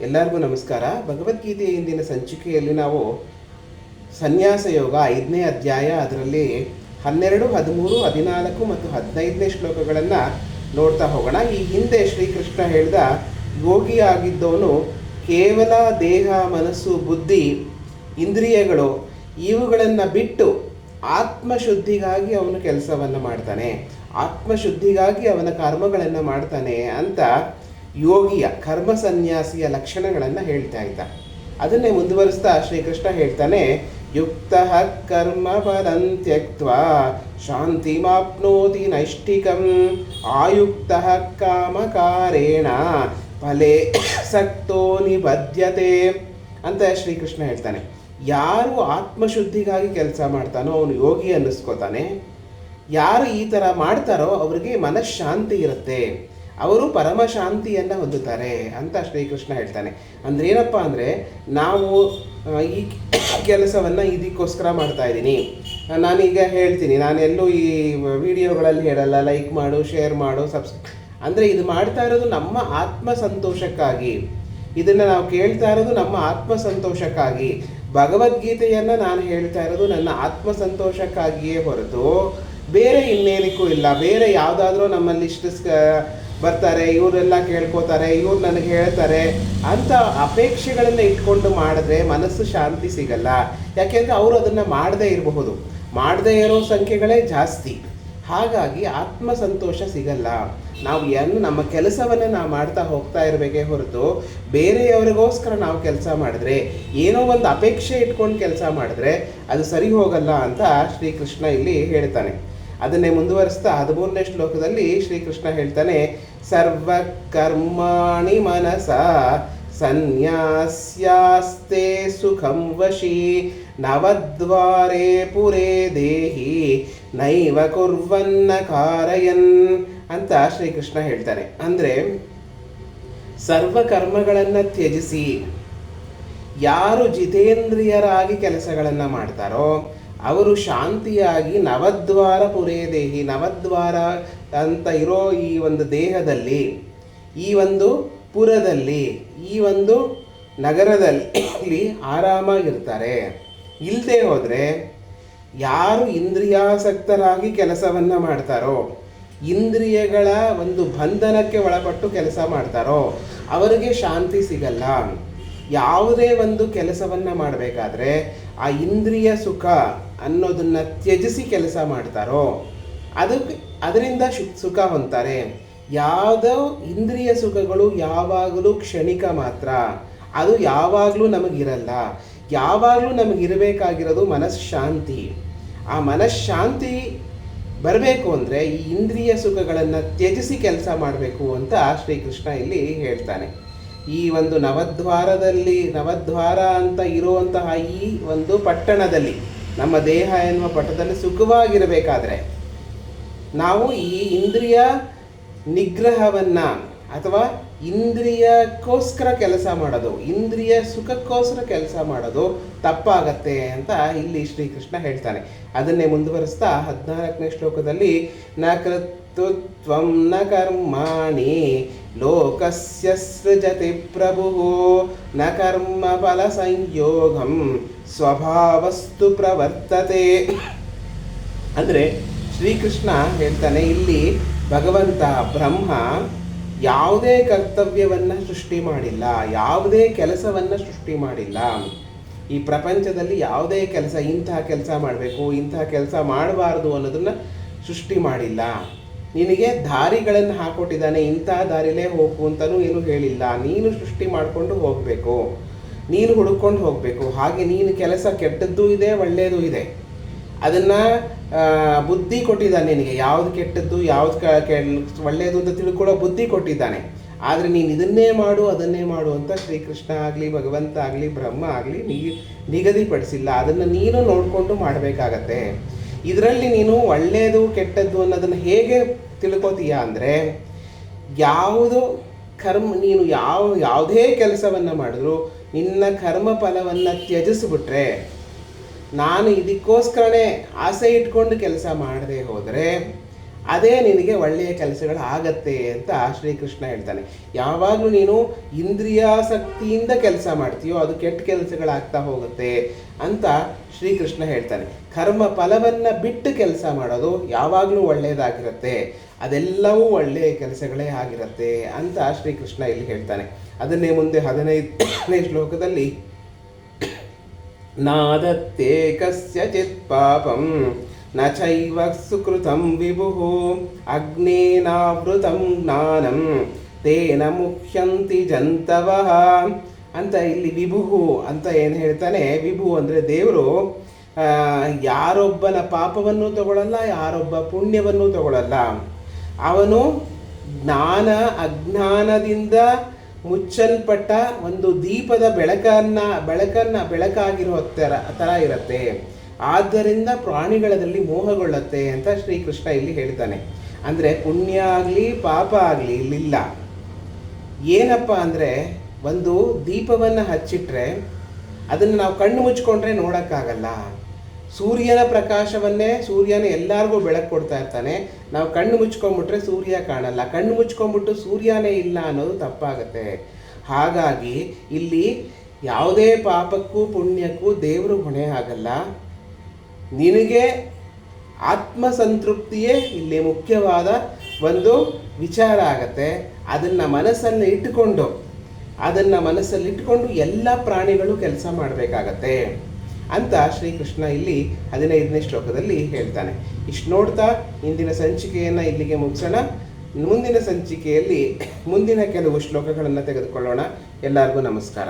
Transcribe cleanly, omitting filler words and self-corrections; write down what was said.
ಎಲ್ಲರಿಗೂ ನಮಸ್ಕಾರ. ಭಗವದ್ಗೀತೆಯ ಇಂದಿನ ಸಂಚಿಕೆಯಲ್ಲಿ ನಾವು ಸನ್ಯಾಸ ಯೋಗ 5ನೇ ಅಧ್ಯಾಯ, ಅದರಲ್ಲಿ 12, 13, 14 ಮತ್ತು 15ನೇ ಶ್ಲೋಕಗಳನ್ನು ನೋಡ್ತಾ ಹೋಗೋಣ. ಈ ಹಿಂದೆ ಶ್ರೀಕೃಷ್ಣ ಹೇಳಿದ ಯೋಗಿ ಆಗಿದ್ದವನು ಕೇವಲ ದೇಹ, ಮನಸ್ಸು, ಬುದ್ಧಿ, ಇಂದ್ರಿಯಗಳು ಇವುಗಳನ್ನು ಬಿಟ್ಟು ಆತ್ಮಶುದ್ಧಿಗಾಗಿ ಅವನು ಕೆಲಸವನ್ನು ಮಾಡ್ತಾನೆ, ಆತ್ಮಶುದ್ಧಿಗಾಗಿ ಅವನ ಕರ್ಮಗಳನ್ನು ಮಾಡ್ತಾನೆ ಅಂತ ಯೋಗಿಯ ಕರ್ಮ ಸನ್ಯಾಸಿಯ ಲಕ್ಷಣಗಳನ್ನು ಹೇಳ್ತಾ ಇದ್ದ. ಅದನ್ನೇ ಮುಂದುವರಿಸ್ತಾ ಶ್ರೀಕೃಷ್ಣ ಹೇಳ್ತಾನೆ, ಯುಕ್ತ ಕರ್ಮ ಪದಂ ತ್ಯಕ್ತ್ವಾ ಶಾಂತಿಮಾಪ್ನೋತಿ ನೈಷ್ಠಿಕಂ ಆಯುಕ್ತ ಕಾಮಕಾರೇಣ ಫಲೇ ಸಕ್ತೋ ನಿಬದ್ಧತೆ ಅಂತ ಶ್ರೀಕೃಷ್ಣ ಹೇಳ್ತಾನೆ. ಯಾರು ಆತ್ಮಶುದ್ಧಿಗಾಗಿ ಕೆಲಸ ಮಾಡ್ತಾನೋ ಅವನು ಯೋಗಿ ಅನ್ನಿಸ್ಕೋತಾನೆ. ಯಾರು ಈ ಥರ ಮಾಡ್ತಾರೋ ಅವರಿಗೆ ಮನಃಶಾಂತಿ ಇರುತ್ತೆ, ಅವರು ಪರಮ ಶಾಂತಿಯನ್ನು ಹೊಂದುತ್ತಾರೆ ಅಂತ ಶ್ರೀಕೃಷ್ಣ ಹೇಳ್ತಾನೆ. ಅಂದರೆ ಏನಪ್ಪ ಅಂದರೆ, ನಾವು ಈ ಕೆಲಸವನ್ನು ಇದಕ್ಕೋಸ್ಕರ ಮಾಡ್ತಾ ಇದ್ದೀನಿ. ನಾನೀಗ ಹೇಳ್ತೀನಿ, ನಾನೆಲ್ಲೂ ಈ ವಿಡಿಯೋಗಳಲ್ಲಿ ಹೇಳಲ್ಲ ಲೈಕ್ ಮಾಡು, ಶೇರ್ ಮಾಡು, ಅಂದರೆ ಇದು ಮಾಡ್ತಾ ಇರೋದು ನಮ್ಮ ಆತ್ಮ ಸಂತೋಷಕ್ಕಾಗಿ. ಇದನ್ನು ನಾವು ಕೇಳ್ತಾ ಇರೋದು ನಮ್ಮ ಆತ್ಮ ಸಂತೋಷಕ್ಕಾಗಿ. ಭಗವದ್ಗೀತೆಯನ್ನು ನಾನು ಹೇಳ್ತಾ ಇರೋದು ನನ್ನ ಆತ್ಮ ಸಂತೋಷಕ್ಕಾಗಿಯೇ ಹೊರತು ಬೇರೆ ಇನ್ನೇನಕ್ಕೂ ಇಲ್ಲ. ಬೇರೆ ಯಾವುದಾದ್ರೂ ನಮ್ಮಲ್ಲಿ ಬರ್ತಾರೆ, ಇವರೆಲ್ಲ ಕೇಳ್ಕೋತಾರೆ, ಇವ್ರು ನನಗೆ ಹೇಳ್ತಾರೆ ಅಂತ ಅಪೇಕ್ಷೆಗಳನ್ನು ಇಟ್ಕೊಂಡು ಮಾಡಿದ್ರೆ ಮನಸ್ಸು ಶಾಂತಿ ಸಿಗಲ್ಲ. ಯಾಕೆಂದರೆ ಅವರು ಅದನ್ನು ಮಾಡದೇ ಇರಬಹುದು, ಮಾಡದೇ ಇರೋ ಸಂಖ್ಯೆಗಳೇ ಜಾಸ್ತಿ. ಹಾಗಾಗಿ ಆತ್ಮ ಸಂತೋಷ ಸಿಗಲ್ಲ. ನಾವು ನಮ್ಮ ಕೆಲಸವನ್ನು ನಾವು ಮಾಡ್ತಾ ಹೋಗ್ತಾ ಇರಬೇಕೇ ಹೊರತು ಬೇರೆಯವರಿಗೋಸ್ಕರ ನಾವು ಕೆಲಸ ಮಾಡಿದ್ರೆ, ಏನೋ ಒಂದು ಅಪೇಕ್ಷೆ ಇಟ್ಕೊಂಡು ಕೆಲಸ ಮಾಡಿದ್ರೆ ಅದು ಸರಿ ಹೋಗಲ್ಲ ಅಂತ ಶ್ರೀಕೃಷ್ಣ ಇಲ್ಲಿ ಹೇಳ್ತಾನೆ. ಅದನ್ನೇ ಮುಂದುವರಿಸ್ತಾ 13ನೇ ಶ್ಲೋಕದಲ್ಲಿ ಶ್ರೀಕೃಷ್ಣ ಹೇಳ್ತಾನೆ, ಸರ್ವ ಕರ್ಮಾಣಿ ಮನಸ ಸನ್ಯಾಸ್ಯಾಸ್ತೆ ಸುಖಂ ವಶಿ ನವದ್ವಾರೇ ಪುರೇ ದೇಹಿ ನೈವ ಕುರ್ವನ್ನ ಕಾರಯನ್ ಅಂತ ಶ್ರೀಕೃಷ್ಣ ಹೇಳ್ತಾನೆ. ಅಂದರೆ ಸರ್ವ ಕರ್ಮಗಳನ್ನು ತ್ಯಜಿಸಿ ಯಾರು ಜಿತೇಂದ್ರಿಯರಾಗಿ ಕೆಲಸಗಳನ್ನು ಮಾಡ್ತಾರೋ ಅವರು ಶಾಂತಿಯಾಗಿ ನವದ್ವಾರ ಪುರೇ ದೇಹಿ, ನವದ್ವಾರ ಅಂತ ಇರೋ ಈ ಒಂದು ದೇಹದಲ್ಲಿ, ಈ ಒಂದು ಪುರದಲ್ಲಿ, ಈ ಒಂದು ನಗರದಲ್ಲಿ ಆರಾಮಾಗಿರ್ತಾರೆ. ಇಲ್ಲದೆ ಹೋದರೆ ಯಾರು ಇಂದ್ರಿಯಾಸಕ್ತರಾಗಿ ಕೆಲಸವನ್ನು ಮಾಡ್ತಾರೋ, ಇಂದ್ರಿಯಗಳ ಒಂದು ಬಂಧನಕ್ಕೆ ಒಳಪಟ್ಟು ಕೆಲಸ ಮಾಡ್ತಾರೋ ಅವರಿಗೆ ಶಾಂತಿ ಸಿಗಲ್ಲ. ಯಾವುದೇ ಒಂದು ಕೆಲಸವನ್ನು ಮಾಡಬೇಕಾದ್ರೆ ಆ ಇಂದ್ರಿಯ ಸುಖ ಅನ್ನೋದನ್ನು ತ್ಯಜಿಸಿ ಕೆಲಸ ಮಾಡ್ತಾರೋ ಅದರಿಂದ ಸುಖ ಹೊಂದ್ತಾರೆ. ಯಾವುದೋ ಇಂದ್ರಿಯ ಸುಖಗಳು ಯಾವಾಗಲೂ ಕ್ಷಣಿಕ ಮಾತ್ರ, ಅದು ಯಾವಾಗಲೂ ನಮಗಿರಲ್ಲ. ಯಾವಾಗಲೂ ನಮಗಿರಬೇಕಾಗಿರೋದು ಮನಃಶಾಂತಿ. ಆ ಮನಃಶಾಂತಿ ಬರಬೇಕು ಅಂದರೆ ಈ ಇಂದ್ರಿಯ ಸುಖಗಳನ್ನು ತ್ಯಜಿಸಿ ಕೆಲಸ ಮಾಡಬೇಕು ಅಂತ ಶ್ರೀಕೃಷ್ಣ ಇಲ್ಲಿ ಹೇಳ್ತಾನೆ. ಈ ಒಂದು ನವದ್ವಾರ ಅಂತ ಇರುವಂತಹ ಈ ಒಂದು ಪಟ್ಟಣದಲ್ಲಿ, ನಮ್ಮ ದೇಹ ಎನ್ನುವ ಪಟ್ಟಣದಲ್ಲಿ ಸುಖವಾಗಿರಬೇಕಾದ್ರೆ ನಾವು ಈ ಇಂದ್ರಿಯ ನಿಗ್ರಹವನ್ನು ಅಥವಾ ಇಂದ್ರಿಯಕ್ಕೋಸ್ಕರ ಕೆಲಸ ಮಾಡೋದು, ಇಂದ್ರಿಯ ಸುಖಕ್ಕೋಸ್ಕರ ಕೆಲಸ ಮಾಡೋದು ತಪ್ಪಾಗತ್ತೆ ಅಂತ ಇಲ್ಲಿ ಶ್ರೀಕೃಷ್ಣ ಹೇಳ್ತಾನೆ. ಅದನ್ನೇ ಮುಂದುವರಿಸ್ತಾ 14ನೇ ಶ್ಲೋಕದಲ್ಲಿ, ನ ಕರ್ತೃತ್ವಂ ನ ಕರ್ಮಾಣಿ ಲೋಕಸ್ಯ ಸೃಜತಿ ಪ್ರಭುಃ ನ ಕರ್ಮ ಫಲ ಸಂಯೋಗಂ ಸ್ವಭಾವಸ್ತು ಪ್ರವರ್ತತೆ. ಅಂದರೆ ಶ್ರೀಕೃಷ್ಣ ಹೇಳ್ತಾನೆ, ಇಲ್ಲಿ ಭಗವಂತ ಬ್ರಹ್ಮ ಯಾವುದೇ ಕರ್ತವ್ಯವನ್ನು ಸೃಷ್ಟಿ ಮಾಡಿಲ್ಲ, ಯಾವುದೇ ಕೆಲಸವನ್ನು ಸೃಷ್ಟಿ ಮಾಡಿಲ್ಲ. ಈ ಪ್ರಪಂಚದಲ್ಲಿ ಯಾವುದೇ ಕೆಲಸ, ಇಂತಹ ಕೆಲಸ ಮಾಡಬೇಕು, ಇಂತಹ ಕೆಲಸ ಮಾಡಬಾರ್ದು ಅನ್ನೋದನ್ನು ಸೃಷ್ಟಿ ಮಾಡಿಲ್ಲ. ನಿನಗೆ ದಾರಿಗಳನ್ನು ಹಾಕೊಟ್ಟಿದ್ದಾನೆ, ಇಂತಹ ದಾರಿಲೇ ಹೋಗು ಅಂತಲೂ ಏನು ಹೇಳಿಲ್ಲ. ನೀನು ಸೃಷ್ಟಿ ಮಾಡಿಕೊಂಡು ಹೋಗಬೇಕು, ನೀನು ಹುಡುಕೊಂಡು ಹೋಗಬೇಕು. ಹಾಗೆ ನೀನು ಕೆಲಸ ಕೆಟ್ಟದ್ದೂ ಇದೆ, ಒಳ್ಳೆಯದೂ ಇದೆ. ಅದನ್ನು ಬುದ್ಧಿ ಕೊಟ್ಟಿದ್ದಾನೆ ನಿನಗೆ, ಯಾವುದು ಕೆಟ್ಟದ್ದು ಯಾವುದು ಒಳ್ಳೆಯದು ಅಂತ ತಿಳ್ಕೊಳ್ಳೋ ಬುದ್ಧಿ ಕೊಟ್ಟಿದ್ದಾನೆ. ಆದರೆ ನೀನು ಇದನ್ನೇ ಮಾಡು ಅದನ್ನೇ ಮಾಡು ಅಂತ ಶ್ರೀಕೃಷ್ಣ ಆಗಲಿ, ಭಗವಂತ ಆಗಲಿ, ಬ್ರಹ್ಮ ಆಗಲಿ ನಿಗದಿಪಡಿಸಿಲ್ಲ. ಅದನ್ನು ನೀನು ನೋಡಿಕೊಂಡು ಮಾಡಬೇಕಾಗತ್ತೆ. ಇದರಲ್ಲಿ ನೀನು ಒಳ್ಳೆಯದು ಕೆಟ್ಟದ್ದು ಅನ್ನೋದನ್ನು ಹೇಗೆ ತಿಳ್ಕೊತೀಯ ಅಂದರೆ, ನೀನು ಯಾವುದೇ ಕೆಲಸವನ್ನು ಮಾಡಿದ್ರು ನಿನ್ನ ಕರ್ಮ ಫಲವನ್ನು ತ್ಯಜಿಸ್ಬಿಟ್ರೆ, ನಾನು ಇದಕ್ಕೋಸ್ಕರನೇ ಆಸೆ ಇಟ್ಕೊಂಡು ಕೆಲಸ ಮಾಡದೆ ಹೋದರೆ ಅದೇ ನಿನಗೆ ಒಳ್ಳೆಯ ಕೆಲಸಗಳು ಆಗತ್ತೆ ಅಂತ ಶ್ರೀಕೃಷ್ಣ ಹೇಳ್ತಾನೆ. ಯಾವಾಗಲೂ ನೀನು ಇಂದ್ರಿಯಾಸಕ್ತಿಯಿಂದ ಕೆಲಸ ಮಾಡ್ತೀಯೋ ಅದು ಕೆಟ್ಟ ಕೆಲಸಗಳಾಗ್ತಾ ಹೋಗುತ್ತೆ ಅಂತ ಶ್ರೀಕೃಷ್ಣ ಹೇಳ್ತಾನೆ. ಕರ್ಮ ಫಲವನ್ನು ಬಿಟ್ಟು ಕೆಲಸ ಮಾಡೋದು ಯಾವಾಗಲೂ ಒಳ್ಳೆಯದಾಗಿರುತ್ತೆ, ಅದೆಲ್ಲವೂ ಒಳ್ಳೆಯ ಕೆಲಸಗಳೇ ಆಗಿರುತ್ತೆ ಅಂತ ಶ್ರೀಕೃಷ್ಣ ಇಲ್ಲಿ ಹೇಳ್ತಾನೆ. ಅದನ್ನೇ ಮುಂದೆ 15ನೇ ಶ್ಲೋಕದಲ್ಲಿ ನಾದತ್ತೇ ಕಸ್ಯಚಿತ್ ಪಾಪಂ ನ ಚೈವ ಸುಕೃತಂ ವಿಭುಃ ಅಗ್ನೇನಾವೃತಂ ಜ್ಞಾನಂ ತೇನ ಮುಹ್ಯಂತಿ ಜಂತವಃ ಅಂತ ಇಲ್ಲಿ ವಿಭುಹು ಅಂತ ಏನು ಹೇಳ್ತಾನೆ. ವಿಭು ಅಂದರೆ ದೇವರು ಯಾರೊಬ್ಬನ ಪಾಪವನ್ನು ತಗೊಳ್ಳಲ್ಲ, ಯಾರೊಬ್ಬ ಪುಣ್ಯವನ್ನು ತಗೊಳ್ಳಲ್ಲ. ಅವನು ಜ್ಞಾನ ಅಜ್ಞಾನದಿಂದ ಮುಚ್ಚಲ್ಪಟ್ಟ ಒಂದು ದೀಪದ ಬೆಳಕಾಗಿರೋ ಥರ ಇರುತ್ತೆ. ಆದ್ದರಿಂದ ಪ್ರಾಣಿಗಳಲ್ಲಿ ಮೋಹಗೊಳ್ಳುತ್ತೆ ಅಂತ ಶ್ರೀಕೃಷ್ಣ ಇಲ್ಲಿ ಹೇಳ್ತಾನೆ. ಅಂದರೆ ಪುಣ್ಯ ಆಗಲಿ ಪಾಪ ಆಗಲಿ ಇಲ್ಲಿಲ್ಲ. ಏನಪ್ಪ ಅಂದರೆ ಒಂದು ದೀಪವನ್ನು ಹಚ್ಚಿಟ್ರೆ ಅದನ್ನು ನಾವು ಕಣ್ಣು ಮುಚ್ಕೊಂಡ್ರೆ ನೋಡೋಕ್ಕಾಗಲ್ಲ. ಸೂರ್ಯನ ಪ್ರಕಾಶವನ್ನೇ ಸೂರ್ಯನ ಎಲ್ಲರಿಗೂ ಬೆಳಕು ಕೊಡ್ತಾ ಇರ್ತಾನೆ. ನಾವು ಕಣ್ಣು ಮುಚ್ಕೊಂಡ್ಬಿಟ್ರೆ ಸೂರ್ಯ ಕಾಣಲ್ಲ. ಕಣ್ಣು ಮುಚ್ಕೊಂಡ್ಬಿಟ್ಟು ಸೂರ್ಯನೇ ಇಲ್ಲ ಅನ್ನೋದು ತಪ್ಪಾಗತ್ತೆ. ಹಾಗಾಗಿ ಇಲ್ಲಿ ಯಾವುದೇ ಪಾಪಕ್ಕೂ ಪುಣ್ಯಕ್ಕೂ ದೇವರು ಹೊಣೆ ಆಗಲ್ಲ. ನಿನಗೆ ಆತ್ಮಸಂತೃಪ್ತಿಯೇ ಇಲ್ಲಿ ಮುಖ್ಯವಾದ ಒಂದು ವಿಚಾರ ಆಗತ್ತೆ. ಅದನ್ನು ಮನಸ್ಸಲ್ಲಿಟ್ಟುಕೊಂಡು ಎಲ್ಲ ಪ್ರಾಣಿಗಳು ಕೆಲಸ ಮಾಡಬೇಕಾಗತ್ತೆ ಅಂತ ಶ್ರೀಕೃಷ್ಣ ಇಲ್ಲಿ 15ನೇ ಶ್ಲೋಕದಲ್ಲಿ ಹೇಳ್ತಾನೆ. ಇಷ್ಟು ನೋಡ್ತಾ ಇಂದಿನ ಸಂಚಿಕೆಯನ್ನು ಇಲ್ಲಿಗೆ ಮುಗಿಸೋಣ. ಮುಂದಿನ ಸಂಚಿಕೆಯಲ್ಲಿ ಮುಂದಿನ ಕೆಲವು ಶ್ಲೋಕಗಳನ್ನು ತೆಗೆದುಕೊಳ್ಳೋಣ. ಎಲ್ಲರಿಗೂ ನಮಸ್ಕಾರ.